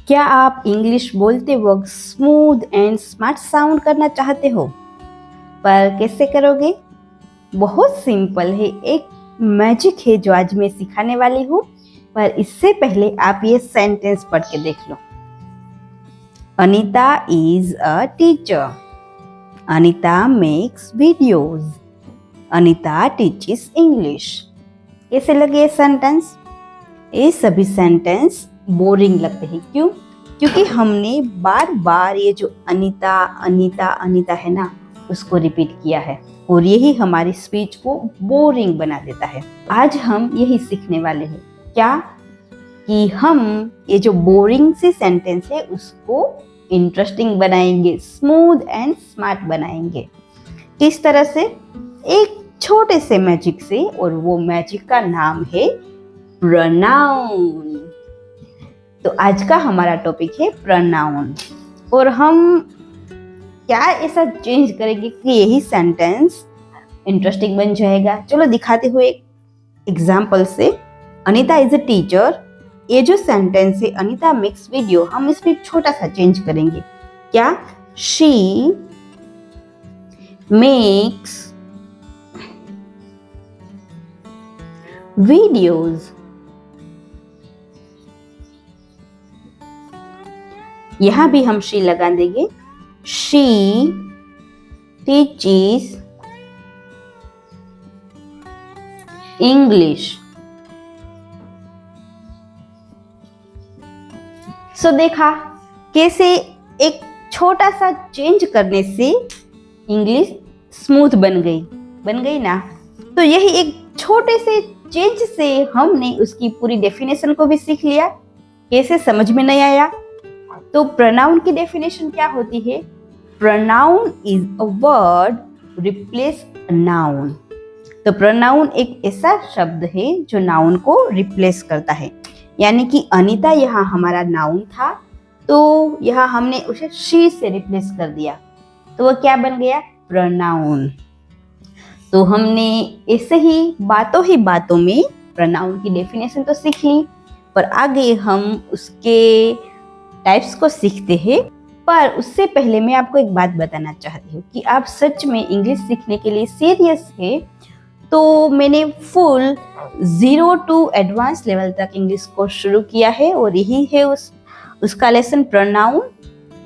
क्या आप इंग्लिश बोलते वक्त स्मूथ एंड स्मार्ट साउंड करना चाहते हो, पर कैसे करोगे? बहुत सिंपल है, एक मैजिक है जो आज मैं सिखाने वाली हूँ। पर इससे पहले आप ये सेंटेंस पढ़ के देख लो। Anita is a teacher. Anita makes videos. Anita teaches English. कैसे लगे ये सेंटेंस? ये सभी सेंटेंस बोरिंग लगते हैं। क्यों? क्योंकि हमने बार बार ये जो अनीता अनीता अनीता है ना, उसको रिपीट किया है और यही हमारी स्पीच को बोरिंग बना देता है। आज हम यही सीखने वाले हैं। क्या? कि हम ये जो बोरिंग सी सेंटेंस है उसको इंटरेस्टिंग बनाएंगे, स्मूथ एंड स्मार्ट बनाएंगे। किस तरह से? एक छोटे से मैजिक से, और वो मैजिक का नाम है प्रोनाउन। तो आज का हमारा टॉपिक है प्रोनाउन, और हम क्या ऐसा चेंज करेंगे कि यही सेंटेंस इंटरेस्टिंग बन जाएगा। चलो दिखाते हुए एक एग्जाम्पल से। अनीता इज अ टीचर, ये जो सेंटेंस है अनीता मेक्स वीडियो, हम इसमें छोटा सा चेंज करेंगे। क्या? She makes videos. यहां भी हम शी लगा देंगे। She teaches English. सो देखा कैसे एक छोटा सा चेंज करने से इंग्लिश स्मूथ बन गई ना। तो यही एक छोटे से चेंज से हमने उसकी पूरी डेफिनेशन को भी सीख लिया। कैसे? समझ में नहीं आया? तो प्रोनाउन की डेफिनेशन क्या होती है? Pronoun is a word replace noun. तो प्रोनाउन एक ऐसा शब्द है जो नाउन को रिप्लेस करता है। यानी कि अनीता यहाँ हमारा नाउन था, तो यहाँ हमने उसे शी से रिप्लेस कर दिया, तो वो क्या बन गया? प्रोनाउन। तो हमने ऐसे ही बातों में प्रोनाउन की डेफिनेशन तो सीख ली, पर आगे हम उसके टाइप्स को सीखते हैं। पर उससे पहले मैं आपको एक बात बताना चाहती हूँ कि आप सच में इंग्लिश सीखने के लिए सीरियस है तो मैंने फुल 0 to एडवांस लेवल तक इंग्लिश को शुरू किया है, और यही है उसका लेसन प्रोनाउन।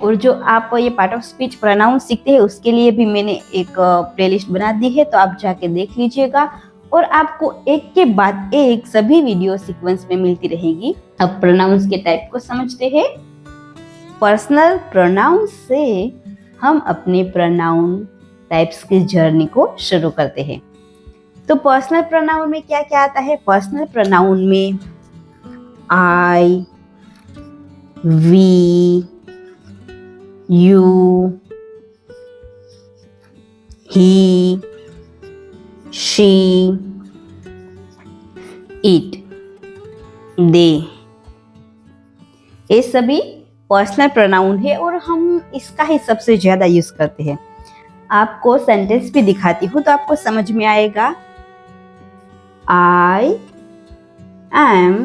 और जो आप ये पार्ट ऑफ स्पीच प्रोनाउन सीखते हैं उसके लिए भी मैंने एक प्लेलिस्ट बना दी है, तो आप जाके देख लीजिएगा। और आपको एक के बाद एक सभी वीडियो सीक्वेंस में मिलती रहेगी। अब प्रोनाउंस के टाइप को समझते हैं। पर्सनल प्रोनाउन से हम अपने प्रोनाउन टाइप्स की जर्नी को शुरू करते हैं। तो पर्सनल प्रोनाउन में क्या क्या आता है? पर्सनल प्रोनाउन में I, we, you, he, she, it, they, ये सभी पर्सनल प्रोनाउन है और हम इसका ही सबसे ज्यादा यूज करते हैं। आपको सेंटेंस भी दिखाती हूँ तो आपको समझ में आएगा। I am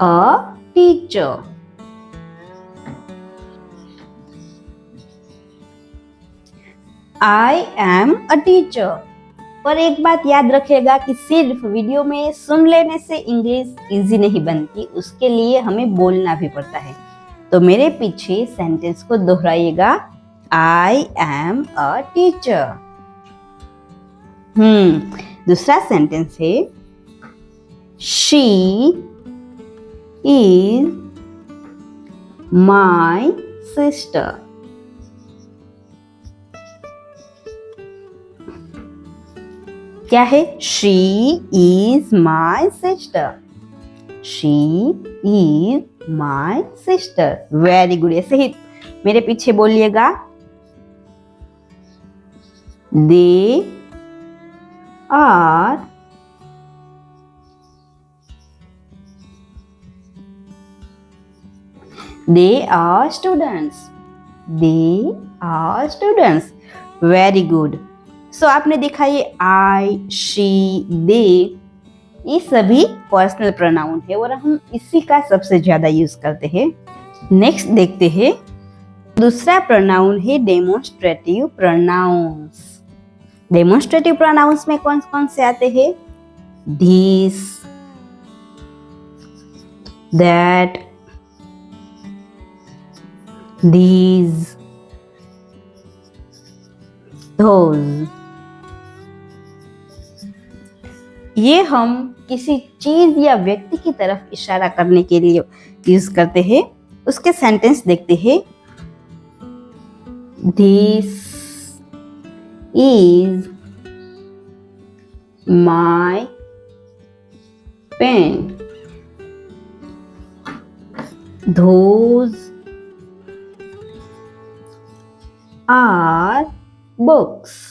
a teacher. I am a teacher. पर एक बात याद रखिएगा कि सिर्फ वीडियो में सुन लेने से इंग्लिश इजी नहीं बनती, उसके लिए हमें बोलना भी पड़ता है। तो मेरे पीछे सेंटेंस को दोहराइएगा। I am a teacher. दूसरा सेंटेंस है शी इज माई सिस्टर। क्या है? She is my sister. She is my sister. Very good. ऐसे ही मेरे पीछे बोलिएगा। दे are students. They are students. Very good. So आपने देखा ये I, she, they ये सभी पर्सनल प्रोनाउन है और हम इसी का सबसे ज्यादा यूज करते हैं। नेक्स्ट देखते हैं, दूसरा प्रोनाउन है डेमोन्स्ट्रेटिव प्रोनाउंस। डेमोन्स्ट्रेटिव प्रोनाउंस में कौन कौन से आते हैं? This, that, these, those। ये हम किसी चीज या व्यक्ति की तरफ इशारा करने के लिए यूज करते हैं। उसके सेंटेंस देखते हैं। This is my pen. Those are books।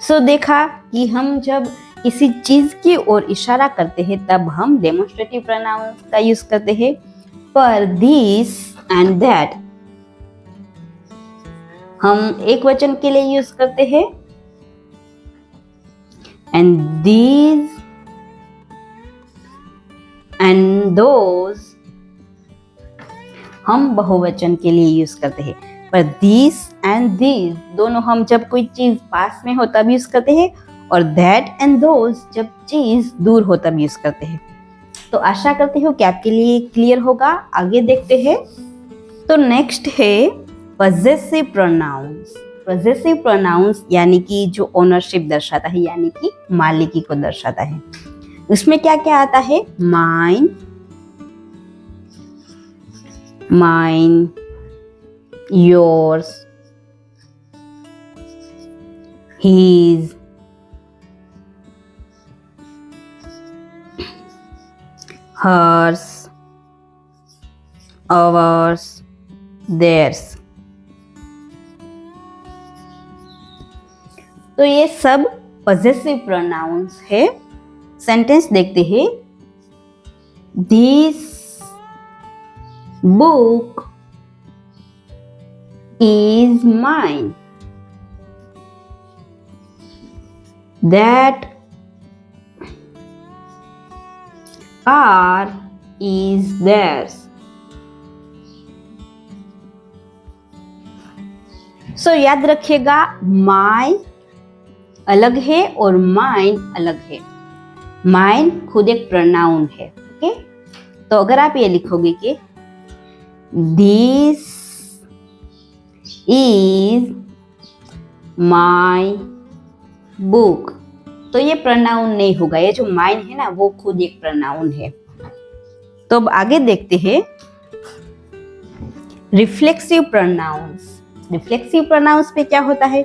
सो देखा कि हम जब किसी चीज की ओर इशारा करते हैं तब हम डेमोन्स्ट्रेटिव प्रोनाउंस का यूज करते हैं। पर दिस एंड दैट हम एक वचन के लिए यूज करते हैं। एंड दीज एंड दोज हम बहुवचन के लिए यूज करते हैं। पर दिस एंड दीज दोनों हम जब कोई चीज पास में हो तब यूज करते हैं, और दैट एंड दोज जब चीज दूर हो तब यूज करते हैं। तो आशा करती हूँ कि आपके लिए क्लियर होगा। आगे देखते हैं। तो नेक्स्ट है पजेसिव प्रोनाउंस। पजेसिव प्रोनाउंस यानी कि जो ओनरशिप दर्शाता है, यानी कि मालिकी को दर्शाता है। उसमें क्या क्या आता है? Mine, mine, yours, his, hers, ours, theirs। तो ये सब पजेसिव प्रोनाउंस है। सेंटेंस देखते हैं। This book is mine। That car is theirs। सो याद रखिएगा, my अलग है और mine अलग है। mine खुद एक प्रोनाउन है। ओके, तो अगर आप ये लिखोगे कि this is my book, तो ये प्रोनाउन नहीं होगा। ये जो माइन है ना, वो खुद एक प्रोनाउन है। तो अब आगे देखते हैं रिफ्लेक्सिव प्रोनाउंस। रिफ्लेक्सिव प्रोनाउंस पे क्या होता है?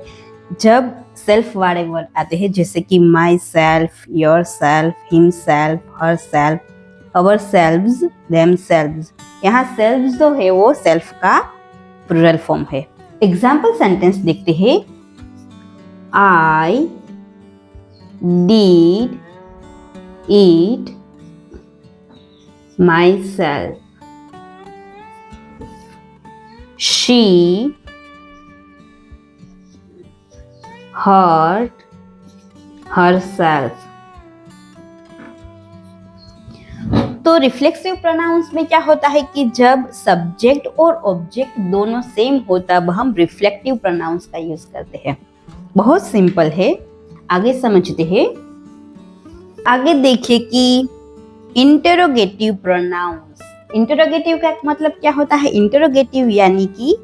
जब सेल्फ वाले वर्ड आते हैं, जैसे कि myself, yourself, himself, herself, ourselves, themselves. यहाँ सेल्व्स जो है वो सेल्फ का प्लूरल फॉर्म है। एग्जाम्पल सेंटेंस देखते हैं। I did eat myself. She hurt herself. तो रिफ्लेक्सिव प्रोनाउंस में क्या होता है कि जब सब्जेक्ट और ऑब्जेक्ट दोनों सेम हो तब हम रिफ्लेक्टिव प्रोनाउंस का यूज करते हैं। बहुत सिंपल है, आगे समझते हैं। आगे देखिए कि इंटरोगेटिव प्रोनाउंस। इंटरोगेटिव का मतलब क्या होता है? इंटरोगेटिव यानी कि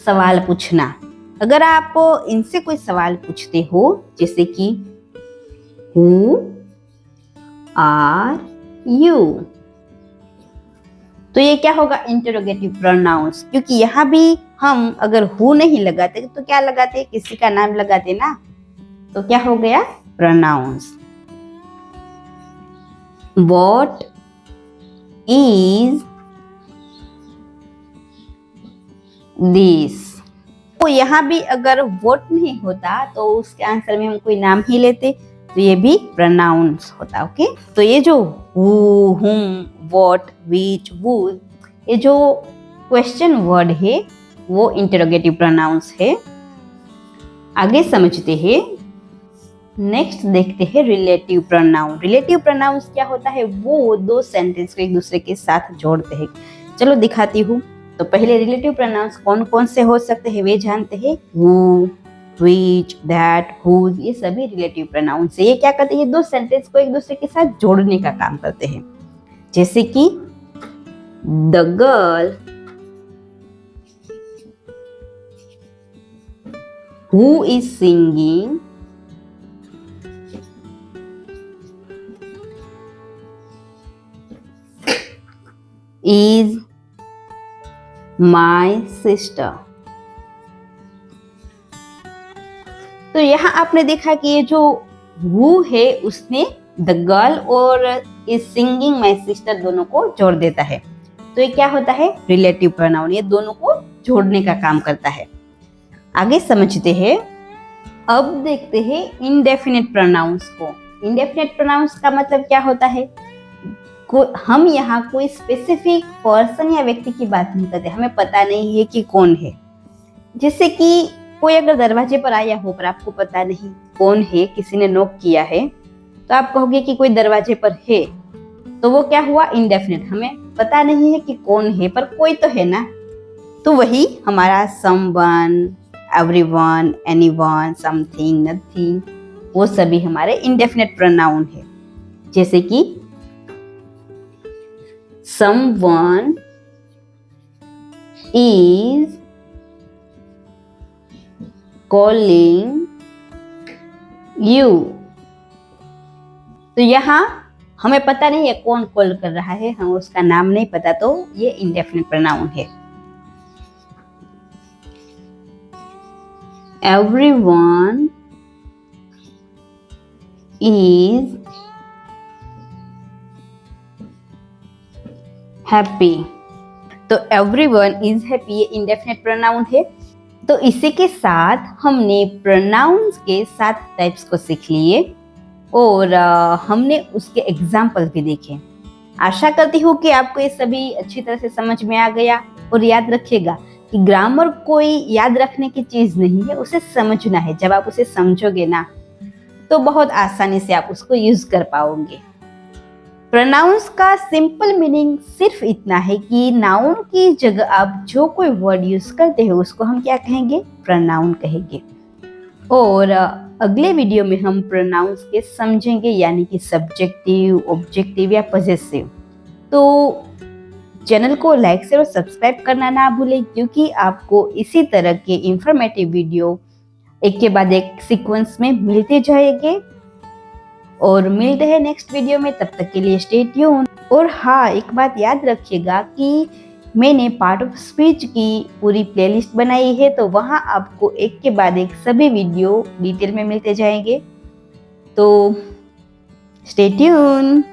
सवाल पूछना। अगर आप इनसे कोई सवाल पूछते हो, जैसे कि हु आर यू, तो ये क्या होगा? Interrogative pronouns. क्योंकि यहाँ भी हम अगर हु नहीं लगाते तो क्या लगाते? किसी का नाम लगाते ना, तो क्या हो गया? प्रोनाउंस। व्हाट इज दिस, तो यहाँ भी अगर व्हाट नहीं होता तो उसके आंसर में हम कोई नाम ही लेते, तो ये भी प्रोनाउंस होता। ओके, तो ये जो हु, हुम, व्हाट, व्हिच, हु, ये जो क्वेश्चन वर्ड है वो इंटरोगेटिव प्रोनाउंस है। आगे समझते हैं। नेक्स्ट देखते हैं रिलेटिव प्रोनाउन। रिलेटिव प्रोनाउंस क्या होता है, वो दो सेंटेंस को एक दूसरे के साथ जोड़ते हैं। चलो दिखाती हूँ। तो पहले रिलेटिव प्रोनाउंस कौन कौन से हो सकते हैं वे जानते हैं। हु, व्हिच, दैट, हुज, ये सभी रिलेटिव प्रोनाउंस है। ये क्या करते हैं, ये दो सेंटेंस को एक दूसरे के साथ जोड़ने का काम करते हैं। जैसे कि the girl who is singing is my sister। तो यहाँ आपने देखा कि ये जो who है उसने the girl और is singing my sister दोनों को जोड़ देता है। तो ये क्या होता है, रिलेटिव प्रोनाउन, ये दोनों को जोड़ने का काम करता है। आगे समझते हैं। अब देखते हैं इंडेफिनिट प्रोनाउंस को। इंडेफिनिट प्रोनाउंस का मतलब क्या होता है, हम यहाँ कोई स्पेसिफिक पर्सन या व्यक्ति की बात नहीं करते, हमें पता नहीं है कि कौन है। जैसे कि कोई अगर दरवाजे पर आया हो पर आपको पता नहीं कौन है, किसी ने नॉक किया है, तो आप कहोगे कि कोई दरवाजे पर है, तो वो क्या हुआ, इंडेफिनिट। हमें पता नहीं है कि कौन है पर कोई तो है ना। तो वही हमारा someone, everyone, anyone, something, nothing, वो सभी हमारे इंडेफिनिट प्रोनाउन है। जैसे कि someone is calling you। तो यहाँ हमें पता नहीं है कौन कॉल कर रहा है, हमें उसका नाम नहीं पता, तो ये इंडेफिनिट प्रोनाउन है। Everyone is happy. तो एवरीवन इज हैप्पी ये इंडेफिनिट प्रोनाउन है। तो इसी के साथ हमने प्रोनाउंस के 7 टाइप्स को सीख लिए और हमने उसके एग्जाम्पल भी देखे। आशा करती हूँ कि आपको ये सभी अच्छी तरह से समझ में आ गया। और याद रखिएगा कि ग्रामर कोई याद रखने की चीज नहीं है, उसे समझना है। जब आप उसे समझोगे ना तो बहुत आसानी से आप उसको यूज कर पाओगे। प्रोनाउंस का सिंपल मीनिंग सिर्फ इतना है कि नाउन की जगह आप जो कोई वर्ड यूज करते हो उसको हम क्या कहेंगे, प्रोनाउन कहेंगे। और अगले वीडियो में हम प्रोनाउंस के समझेंगे, यानी कि सब्जेक्टिव, ऑब्जेक्टिव या पॉजेसिव। तो चैनल को लाइक शेयर और सब्सक्राइब करना ना भूलें, क्योंकि आपको इसी तरह के इंफॉर्मेटिव वीडियो एक के बाद एक सीक्वेंस में मिलते जाएंगे। और मिलते हैं नेक्स्ट वीडियो में, तब तक के लिए स्टे ट्यून। और हाँ, एक बात याद रखिएगा कि मैंने पार्ट ऑफ स्पीच की पूरी प्लेलिस्ट बनाई है, तो वहाँ आपको एक के बाद एक सभी वीडियो डिटेल में मिलते जाएंगे। तो स्टे ट्यून।